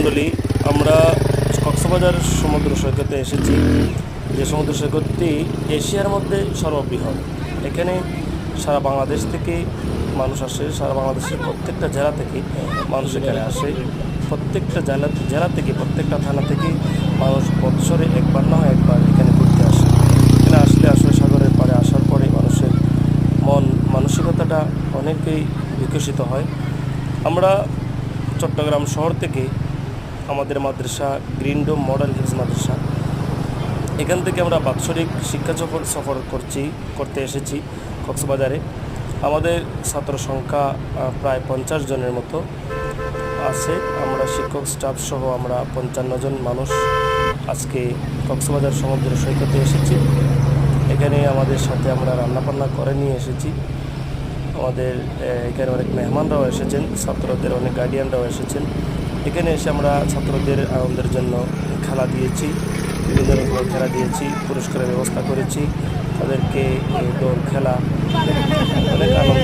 মণ্ডলী, আমরা কক্সবাজার সমুদ্র সৈকতে এসেছি। যে সমুদ্র সৈকতটি এশিয়ার মধ্যে সর্ববৃহৎ। এখানে সারা বাংলাদেশ থেকে মানুষ আসে, সারা বাংলাদেশের প্রত্যেকটা জেলা থেকে মানুষ এখানে আসে। প্রত্যেকটা জেলা থেকে, প্রত্যেকটা থানা থেকে মানুষ বৎসরে একবার না হয় একবার এখানে ঘুরতে আসে। এখানে আসলে আসলে সাগরের পাড়ে আসার পরে মানুষের মানসিকতাটা অনেকেই বিকশিত হয়। আমরা চট্টগ্রাম শহর থেকে আমাদের মাদ্রাসা গ্রিন ডোম মডেল হিলস মাদ্রাসা, এখান থেকে আমরা বাৎসরিক শিক্ষা সফর করতে এসেছি কক্সবাজারে। আমাদের ছাত্র সংখ্যা প্রায় 50 জনের মতো আছে। আমরা শিক্ষক স্টাফ সহ আমরা 55 জন মানুষ আজকে কক্সবাজার সমুদ্র সৈকতে এসেছি। এখানে আমাদের সাথে আমরা রান্নাবান্না করে নিয়ে এসেছি। আমাদের এখানে অনেক মেহমানরাও এসেছেন, ছাত্রদের অনেক গার্ডিয়ানরাও এসেছেন। এখানে এসে আমরা ছাত্রদের আনন্দের জন্য খেলা দিয়েছি, বিভিন্ন রকমের খেলা দিয়েছি, পুরস্কারের ব্যবস্থা করেছি। তাদেরকে দৌড় খেলা, অনেক আনন্দ